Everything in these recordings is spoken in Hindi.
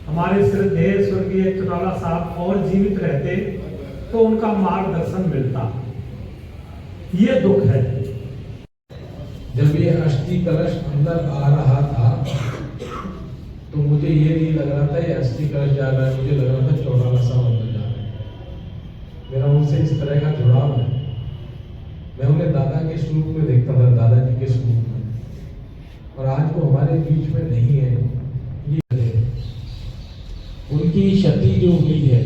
हमारे श्रद्धेय स्वर्गीय चौटाला साहब और जीवित रहते तो उनका मार्गदर्शन मिलता। ये दुख है। जब ये अस्थि कलश अंदर आ रहा था तो मुझे ये नहीं लग रहा था ये अस्थि कलश जा रहा है, मुझे लग रहा था चौटाला साहब अंदर जा रहे हैं। मेरा उनसे इस तरह का जुड़ाव है। मैं उन्हें दादा के स्वरूप में देखता था, दादाजी के स्वरूप में, और आज वो हमारे बीच में नहीं है। उनकी क्षति जो हुई है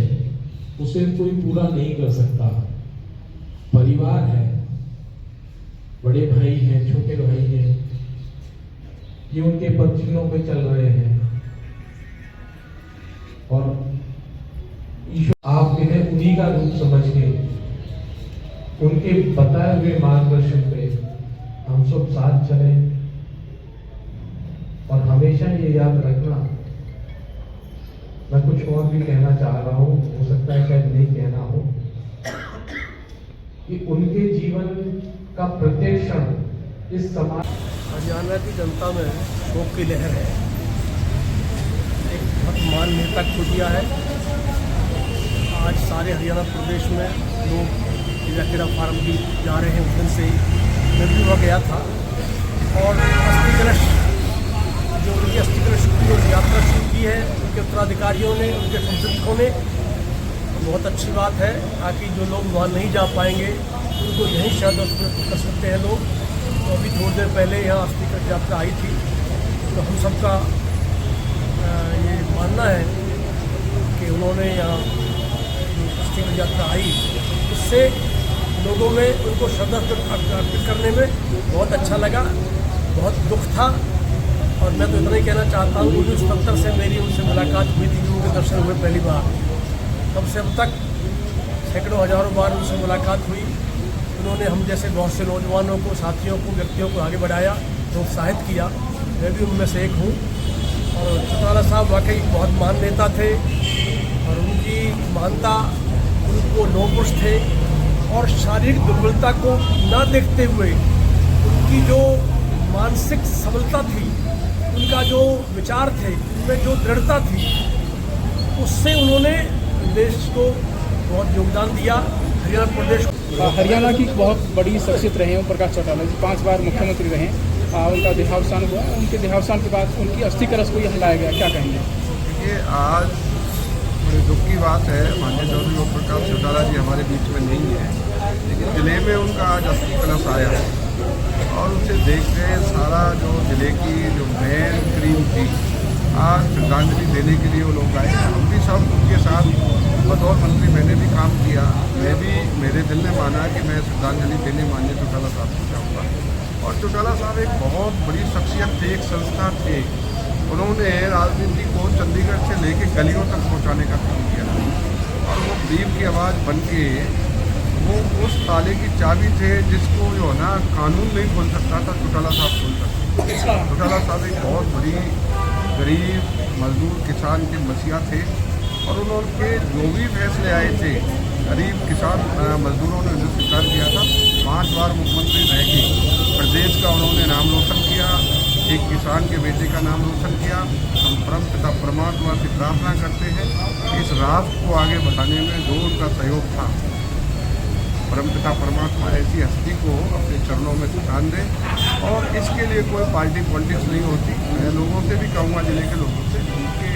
उसे कोई पूरा नहीं कर सकता। परिवार है, बड़े भाई हैं, छोटे भाई हैं, ये उनके पत्नियों पे चल रहे हैं, और आप इन्हें उन्हीं का रूप समझ के उनके बताए हुए मार्गदर्शन पे हम सब साथ चलें। और हमेशा ये याद रखना, मैं कुछ और भी कहना चाह रहा हूँ, हो सकता है शायद नहीं कहना हो, कि उनके जीवन का प्रत्येक क्षण इस समाज। हरियाणा की जनता में शोक की लहर है। एक बहुत महान नेता खो दिया है। आज सारे हरियाणा प्रदेश में लोग कीड़ा फार्म भी जा रहे हैं। उस दिन से ही मैं भी वहाँ गया था, और अस्थि कलश जो उनकी अस्थि कलश की यात्रा शुरू की है उनके उत्तराधिकारियों ने, उनके संसदों ने, बहुत अच्छी बात है। ताकि जो लोग वहाँ नहीं जा पाएंगे उनको यहीं श्रद्धापूर्वक कर सकते हैं लोग। तो अभी थोड़ी देर पहले यहाँ अस्थि कलश यात्रा आई थी, तो हम सबका ये मानना है कि उन्होंने यहाँ अस्थि कलश यात्रा आई, उससे लोगों में उनको श्रद्धापूर्वक अर्पित करने में बहुत अच्छा लगा। बहुत दुख था, और मैं तो इतना ही कहना चाहता हूँ कि उस दफ्तर से मेरी उनसे मुलाकात हुई थी, जो उनके दर्शन हुए पहली बार। तब से अब तक सैकड़ों हजारों बार उनसे मुलाकात हुई। उन्होंने हम जैसे बहुत से नौजवानों को, साथियों को, व्यक्तियों को आगे बढ़ाया, प्रोत्साहित किया। मैं भी उनमें से एक हूँ। और चौटाला साहब वाकई बहुत महान नेता थे, और उनकी महानता, उनको लोहपुरुष थे, और शारीरिक दुर्बलता को न देखते हुए उनकी जो मानसिक सबलता थी, उनका जो विचार थे, उनमें जो दृढ़ता थी, उससे उन्होंने देश को बहुत योगदान दिया। हरियाणा प्रदेश, हरियाणा की बहुत बड़ी शख्सियत रहे हैं ओम प्रकाश चौटाला जी, 5 बार मुख्यमंत्री रहे। उनका देहावसान हुआ, उनके देहावसान के बाद उनकी अस्थि कलश को यहाँ लाया गया, क्या कहेंगे? देखिए, आज बड़ी दुख की बात है, माननीय चौधरी ओम प्रकाश चौटाला जी हमारे बीच में नहीं है, लेकिन जिले में उनका आज अस्थि कलश आया है, और उसे देख के सारा जो जिले की जो मेन क्रीम थी, आज श्रद्धांजलि देने के लिए वो लोग आए। हम भी सब उनके साथ बतौर मंत्री मैंने भी काम किया। मैं भी, मेरे दिल ने माना कि मैं श्रद्धांजलि देने माननीय चौटाला साहब को जाऊँगा। और चौटाला साहब एक बहुत बड़ी शख्सियत थे, एक संस्था थे। उन्होंने राजनीति को चंडीगढ़ से लेके गलियों तक पहुँचाने का काम किया, और वो गरीब की आवाज़ बन के वो उस ताले की चाबी थे जिसको जो है ना कानून नहीं खोल सकता था, चौटाला साहब खोल सकते। चौटाला साहब एक बहुत बड़ी गरीब मजदूर किसान के मसीहा थे, और उन्होंने जो भी फैसले आए थे गरीब किसान मजदूरों ने उन्हें स्वीकार किया था। 5 बार मुख्यमंत्री रह के प्रदेश का उन्होंने नाम रोशन किया, एक किसान के बेटे का नाम रोशन किया। हम परम पिता परमात्मा से प्रार्थना करते हैं कि इस राष्ट्र को आगे बढ़ाने में जो उनका सहयोग था, परमपिता परमात्मा ऐसी हस्ती को अपने चरणों में स्थान दे। और इसके लिए कोई पार्टी पॉलिटिक्स नहीं होती। मैं लोगों से भी कहूँगा, जिले के लोगों से, उनके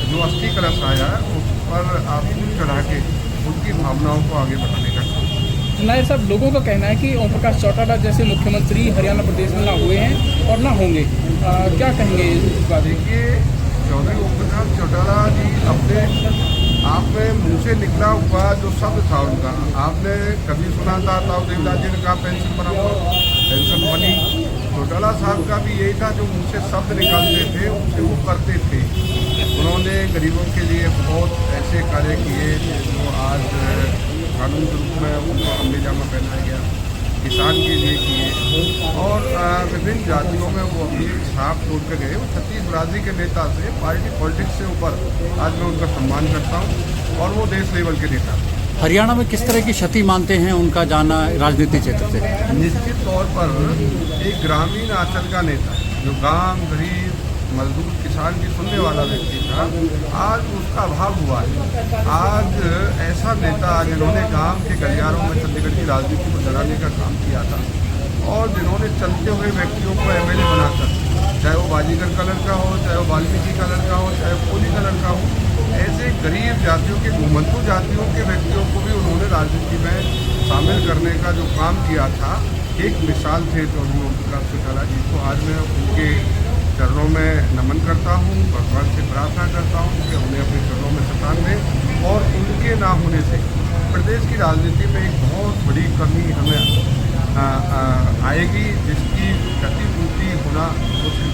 जो अस्थि कलश आया है उस पर आप फूल चढ़ा के उनकी भावनाओं को आगे बढ़ाने का काम। नायब साहब, लोगों का कहना है कि ओम प्रकाश चौटाला जैसे मुख्यमंत्री हरियाणा प्रदेश में ना हुए हैं और ना होंगे, क्या कहेंगे इस बात? देखिए, चौधरी ओम प्रकाश चौटाला जी अपने आप में मुँह से निकला हुआ जो शब्द था उनका, आपने कभी सुना था ताऊ देवदास जी ने कहा पेंशन बना हुआ, पेंशन बनी। चौटाला साहब का भी यही था, जो मुँह से शब्द निकालते थे उनसे वो करते थे। उन्होंने गरीबों के लिए बहुत ऐसे कार्य किए जो आज कानून के रूप में उनको अमली जामा पहनाया गया, किसान के लिए किए और विभिन्न जातियों में वो अपनी छाप छोड़ के गए। वो छत्तीस बरादरी के नेता से पार्टी पॉलिटिक्स से ऊपर आज मैं उनका सम्मान करता हूँ और वो देश लेवल के नेता। हरियाणा में किस तरह की क्षति मानते हैं उनका जाना राजनीतिक क्षेत्र से? निश्चित तौर पर एक ग्रामीण आंचल का नेता जो गांव, गरीब, मजदूर, किसान की सुनने वाला व्यक्ति था, आज उसका अभाव हुआ है। आज ऐसा नेता जिन्होंने गांव के गलियारों में चंडीगढ़ की राजनीति को जलाने का काम किया था और जिन्होंने चलते हुए व्यक्तियों को एमएलए बनाकर, चाहे वो बाजीगर कलर का हो, चाहे वो वाल्मीकि कलर का हो, चाहे वो कोली कलर का हो, ऐसे गरीब जातियों के, घुमंतु जातियों के व्यक्तियों को भी उन्होंने राजनीति में शामिल करने का जो काम किया था, एक मिसाल थे चौधरी ओम प्रकाश चौटाला जी को। आज मैं उनके चरणों में नमन करता हूँ, भगवान से प्रार्थना करता हूँ कि उन्हें अपने चरणों में स्थान दें और उनके ना होने से प्रदेश की राजनीति में एक बहुत बड़ी कमी हमें आएगी, जिसकी क्षतिपूर्ति होना मुश्किल